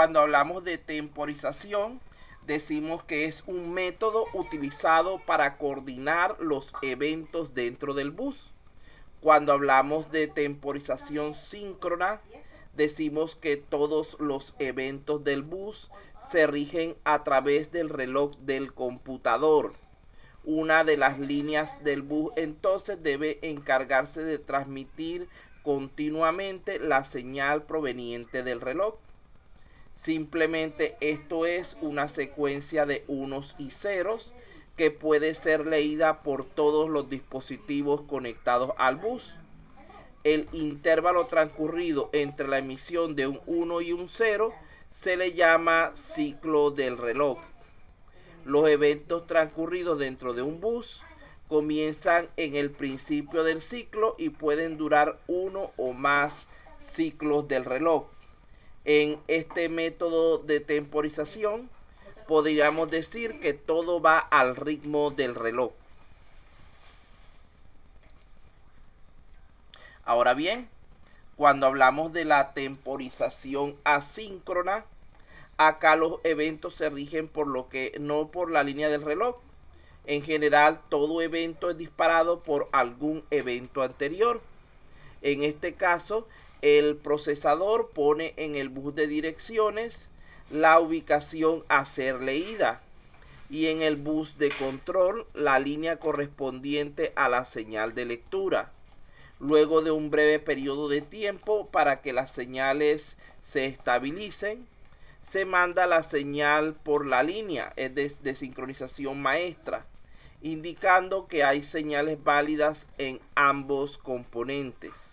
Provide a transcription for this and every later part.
Cuando hablamos de temporización, decimos que es un método utilizado para coordinar los eventos dentro del bus. Cuando hablamos de temporización síncrona, decimos que todos los eventos del bus se rigen a través del reloj del computador. Una de las líneas del bus entonces debe encargarse de transmitir continuamente la señal proveniente del reloj. Simplemente esto es una secuencia de unos y ceros que puede ser leída por todos los dispositivos conectados al bus. El intervalo transcurrido entre la emisión de un 1 y un 0 se le llama ciclo del reloj. Los eventos transcurridos dentro de un bus comienzan en el principio del ciclo y pueden durar uno o más ciclos del reloj. En este método de temporización podríamos decir que todo va al ritmo del reloj. Ahora bien, cuando hablamos de la temporización asíncrona, acá los eventos se rigen por lo que no por la línea del reloj. En general, todo evento es disparado por algún evento anterior. En este caso, el procesador pone en el bus de direcciones la ubicación a ser leída y en el bus de control la línea correspondiente a la señal de lectura. Luego de un breve periodo de tiempo para que las señales se estabilicen, se manda la señal por la línea de sincronización maestra, indicando que hay señales válidas en ambos componentes.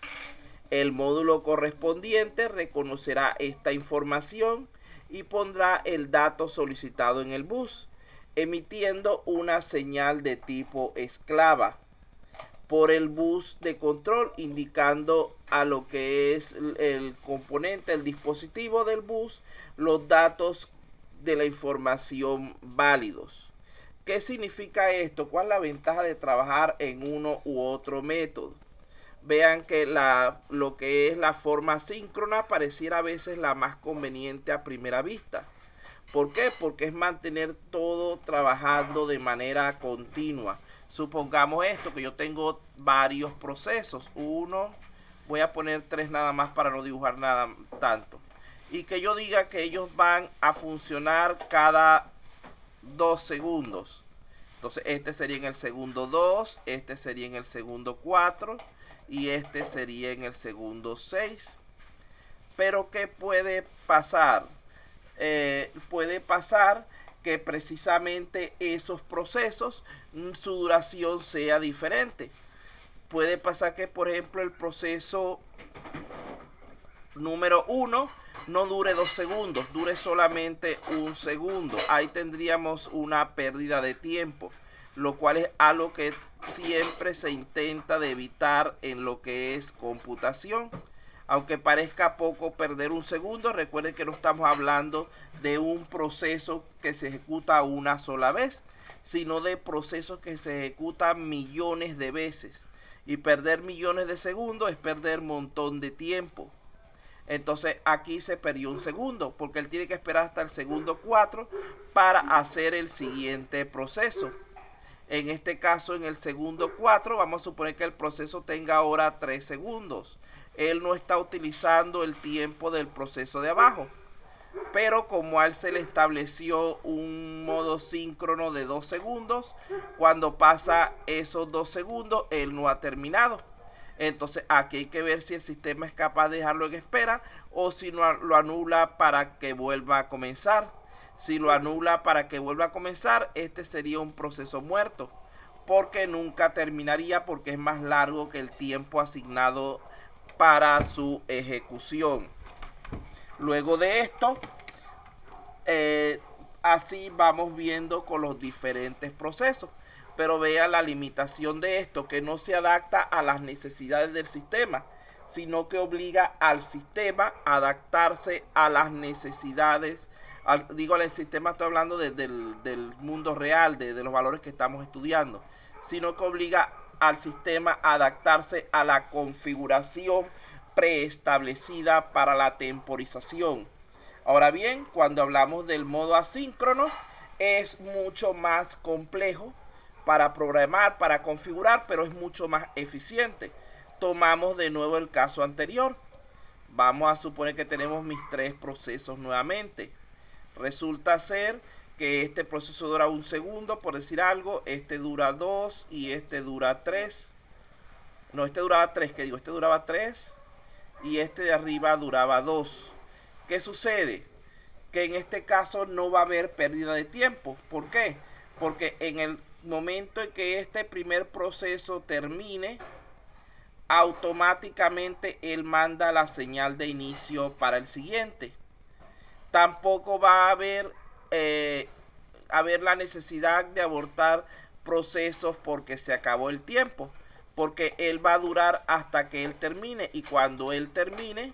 El módulo correspondiente reconocerá esta información y pondrá el dato solicitado en el bus, emitiendo una señal de tipo esclava por el bus de control, indicando a lo que es el componente, el dispositivo del bus, los datos de la información válidos. ¿Qué significa esto? ¿Cuál es la ventaja de trabajar en uno u otro método? Vean que lo que es la forma síncrona pareciera a veces la más conveniente a primera vista. ¿Por qué? Porque es mantener todo trabajando de manera continua. Supongamos esto, que yo tengo varios procesos. Uno, voy a poner 3 nada más para no dibujar nada tanto. Y que yo diga que ellos van a funcionar cada 2 segundos. Entonces este sería en el segundo 2, este sería en el segundo 4 y este sería en el segundo 6. Pero ¿qué puede pasar? Puede pasar que precisamente esos procesos, su duración sea diferente. Puede pasar que, por ejemplo, el proceso número 1 no dure 2 segundos, dure solamente 1 segundo. Ahí tendríamos una pérdida de tiempo, lo cual es algo que siempre se intenta de evitar en lo que es computación. Aunque parezca poco perder 1 segundo, recuerden que no estamos hablando de un proceso que se ejecuta una sola vez, sino de procesos que se ejecutan millones de veces. Y perder millones de segundos es perder un montón de tiempo. Entonces aquí se perdió 1 segundo, porque él tiene que esperar hasta el segundo 4 para hacer el siguiente proceso. En este caso, en el segundo 4, vamos a suponer que el proceso tenga ahora 3 segundos. Él no está utilizando el tiempo del proceso de abajo, pero como a él se le estableció un modo síncrono de 2 segundos, cuando pasa esos 2 segundos, él no ha terminado. Entonces aquí hay que ver si el sistema es capaz de dejarlo en espera o si lo anula para que vuelva a comenzar. Si lo anula para que vuelva a comenzar, este sería un proceso muerto, porque nunca terminaría, porque es más largo que el tiempo asignado para su ejecución. Luego de esto, así vamos viendo con los diferentes procesos. Pero vea la limitación de esto, que no se adapta a las necesidades del sistema, sino que obliga al sistema a adaptarse a las necesidades. Digo al sistema, estoy hablando del mundo real, de los valores que estamos estudiando, sino que obliga al sistema a adaptarse a la configuración preestablecida para la temporización. Ahora bien, cuando hablamos del modo asíncrono, es mucho más complejo para programar, para configurar, pero es mucho más eficiente. Tomamos de nuevo el caso anterior. Vamos a suponer que tenemos mis tres procesos nuevamente. Resulta ser que este proceso dura 1 segundo, por decir algo, este dura 2 y este dura 3. No, este duraba 3, que digo, este duraba 3 y este de arriba duraba 2. ¿Qué sucede? Que en este caso no va a haber pérdida de tiempo. ¿Por qué? Porque en el momento en que este primer proceso termine, automáticamente él manda la señal de inicio para el siguiente. Tampoco va a haber la necesidad de abortar procesos porque se acabó el tiempo, porque él va a durar hasta que él termine, y cuando él termine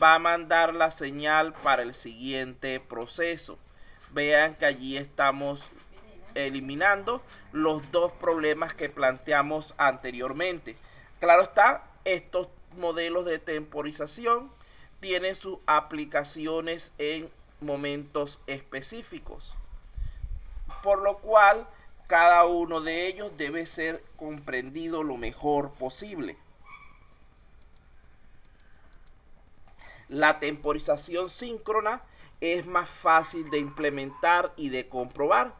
va a mandar la señal para el siguiente proceso. Vean que allí estamos eliminando los dos problemas que planteamos anteriormente. Claro está, estos modelos de temporización tienen sus aplicaciones en momentos específicos, por lo cual cada uno de ellos debe ser comprendido lo mejor posible. La temporización síncrona es más fácil de implementar y de comprobar,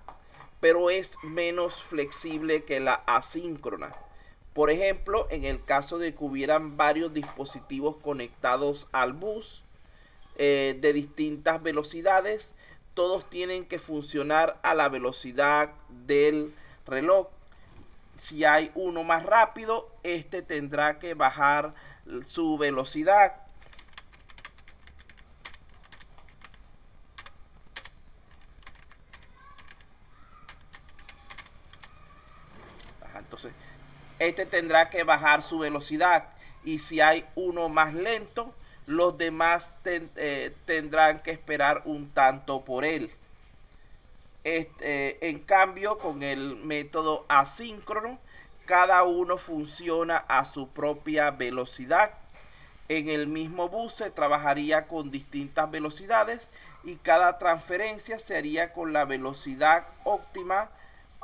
pero es menos flexible que la asíncrona. Por ejemplo, en el caso de que hubieran varios dispositivos conectados al bus de distintas velocidades, todos tienen que funcionar a la velocidad del reloj. Si hay uno más rápido, este tendrá que bajar su velocidad. Entonces, este tendrá que bajar su velocidad, y si hay uno más lento, los demás tendrán que esperar un tanto por él. En cambio, con el método asíncrono, cada uno funciona a su propia velocidad. En el mismo bus se trabajaría con distintas velocidades y cada transferencia se haría con la velocidad óptima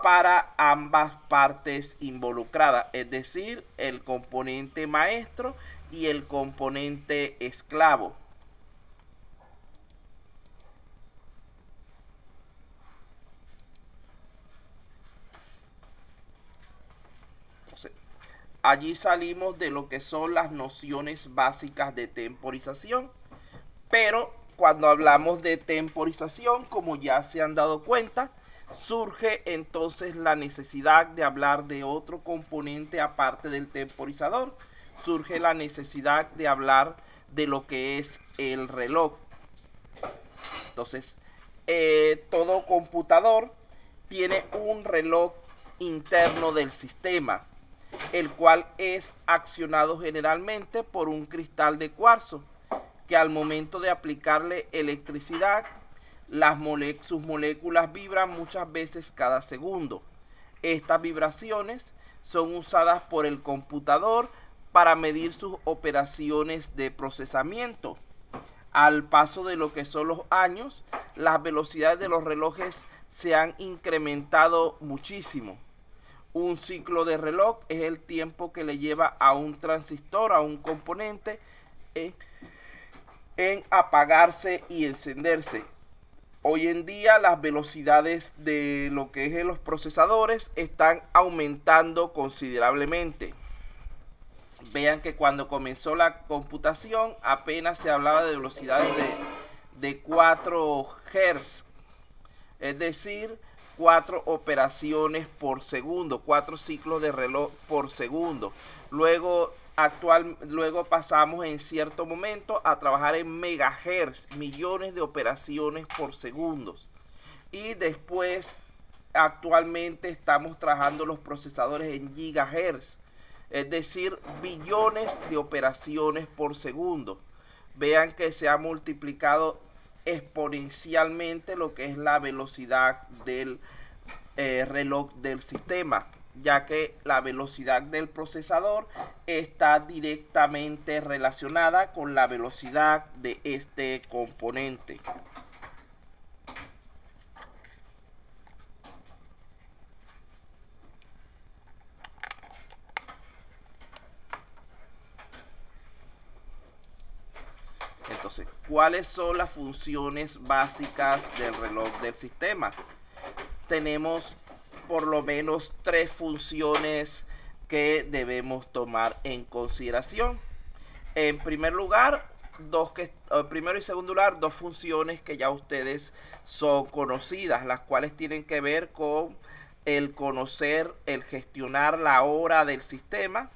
para ambas partes involucradas, es decir, el componente maestro y el componente esclavo. Entonces, allí salimos de lo que son las nociones básicas de temporización, pero cuando hablamos de temporización, como ya se han dado cuenta, surge entonces la necesidad de hablar de otro componente aparte del temporizador. Surge la necesidad de hablar de lo que es el reloj. Entonces, todo computador tiene un reloj interno del sistema, el cual es accionado generalmente por un cristal de cuarzo, que al momento de aplicarle electricidad, sus moléculas vibran muchas veces cada segundo. Estas vibraciones son usadas por el computador para medir sus operaciones de procesamiento. Al paso de lo que son los años, las velocidades de los relojes se han incrementado muchísimo. Un ciclo de reloj es el tiempo que le lleva a un transistor, a un componente, en apagarse y encenderse. Hoy en día las velocidades de lo que es en los procesadores están aumentando considerablemente. Vean que cuando comenzó la computación apenas se hablaba de velocidades de 4 Hz, es decir, 4 operaciones por segundo, 4 ciclos de reloj por segundo. Luego pasamos en cierto momento a trabajar en megahertz, millones de operaciones por segundo. Y después, actualmente estamos trabajando los procesadores en gigahertz, es decir, billones de operaciones por segundo. Vean que se ha multiplicado exponencialmente lo que es la velocidad del reloj del sistema. ya que la velocidad del procesador está directamente relacionada con la velocidad de este componente. Entonces, ¿cuáles son las funciones básicas del reloj del sistema? Tenemos por lo menos 3 funciones que debemos tomar en consideración. En primer lugar, primero y segundo lugar, 2 funciones que ya ustedes son conocidas, las cuales tienen que ver con el conocer, el gestionar la hora del sistema.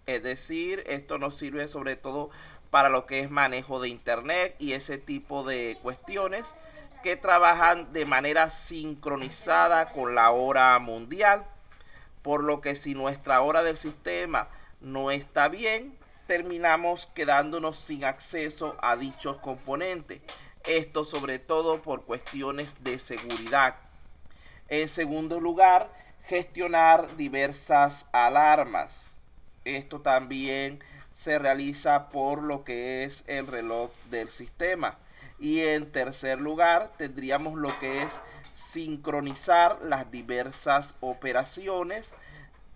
Es decir, esto nos sirve sobre todo para lo que es manejo de internet y ese tipo de cuestiones que trabajan de manera sincronizada con la hora mundial, por lo que si nuestra hora del sistema no está bien, terminamos quedándonos sin acceso a dichos componentes. Esto sobre todo por cuestiones de seguridad. En segundo lugar, gestionar diversas alarmas. Esto también se realiza por lo que es el reloj del sistema. Y en tercer lugar, tendríamos lo que es sincronizar las diversas operaciones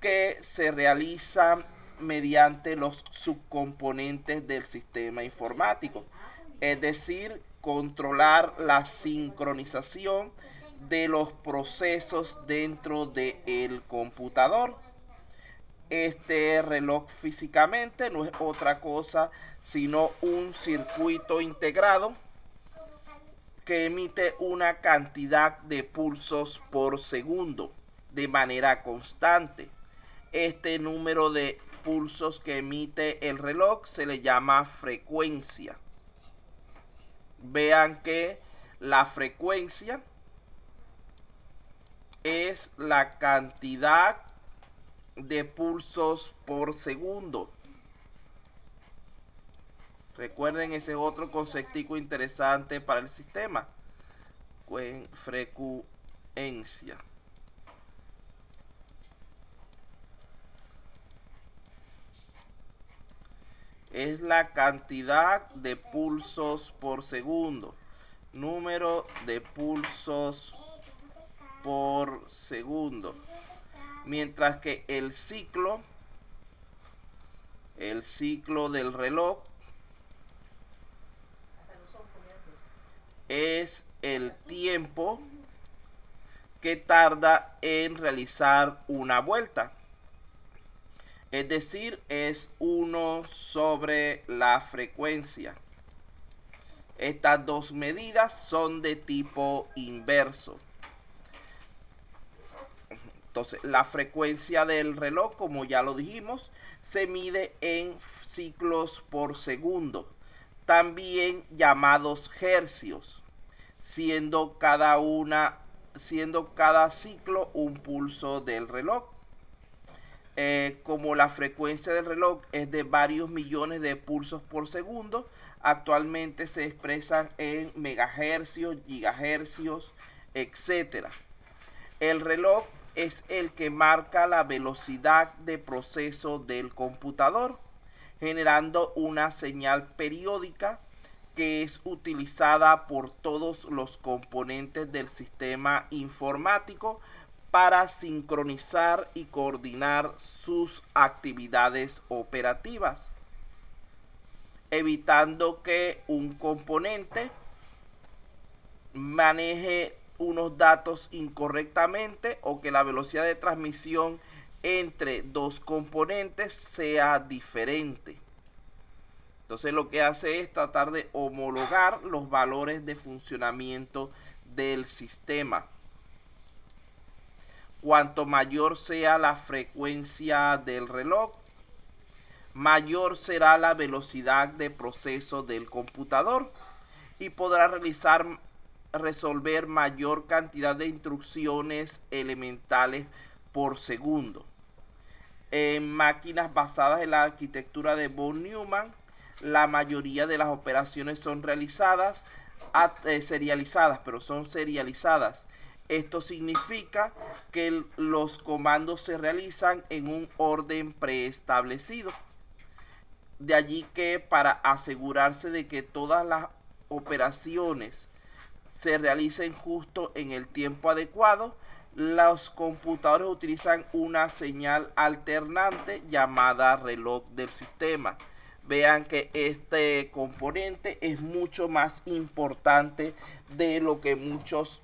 que se realizan mediante los subcomponentes del sistema informático. Es decir, controlar la sincronización de los procesos dentro del computador. Este reloj físicamente no es otra cosa sino un circuito integrado que emite una cantidad de pulsos por segundo de manera constante. Este número de pulsos que emite el reloj se le llama frecuencia. Vean que la frecuencia es la cantidad de pulsos por segundo. Recuerden ese otro conceptico interesante para el sistema. Frecuencia. Es la cantidad de pulsos por segundo. Número de pulsos por segundo. Mientras que el ciclo del reloj es el tiempo que tarda en realizar una vuelta. Es decir, es 1 sobre la frecuencia. Estas dos medidas son de tipo inverso. Entonces, la frecuencia del reloj, como ya lo dijimos, se mide en ciclos por segundo, también llamados hercios, siendo cada ciclo un pulso del reloj. Como la frecuencia del reloj es de varios millones de pulsos por segundo, actualmente se expresan en megahercios, gigahercios, etc. El reloj es el que marca la velocidad de proceso del computador, generando una señal periódica que es utilizada por todos los componentes del sistema informático para sincronizar y coordinar sus actividades operativas, evitando que un componente maneje unos datos incorrectamente o que la velocidad de transmisión entre dos componentes sea diferente. Entonces lo que hace es tratar de homologar los valores de funcionamiento del sistema. Cuanto mayor sea la frecuencia del reloj, mayor será la velocidad de proceso del computador y podrá resolver mayor cantidad de instrucciones elementales por segundo. En máquinas basadas en la arquitectura de von Neumann, la mayoría de las operaciones son serializadas Esto significa que los comandos se realizan en un orden preestablecido. De allí que para asegurarse de que todas las operaciones se realicen justo en el tiempo adecuado, los computadores utilizan una señal alternante llamada reloj del sistema. Vean que este componente es mucho más importante de lo que muchos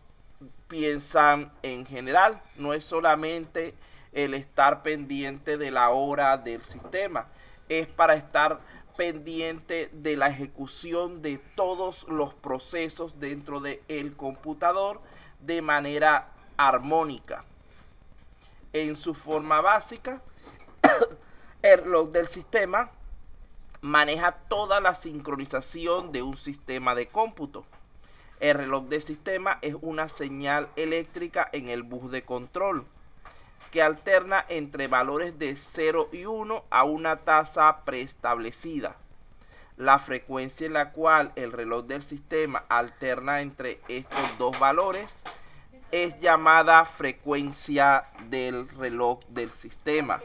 piensan en general. No es solamente el estar pendiente de la hora del sistema, es para estar pendiente de la ejecución de todos los procesos dentro del computador de manera armónica. En su forma básica, el reloj del sistema maneja toda la sincronización de un sistema de cómputo. El reloj del sistema es una señal eléctrica en el bus de control que alterna entre valores de 0 y 1 a una tasa preestablecida. La frecuencia en la cual el reloj del sistema alterna entre estos dos valores es llamada frecuencia del reloj del sistema.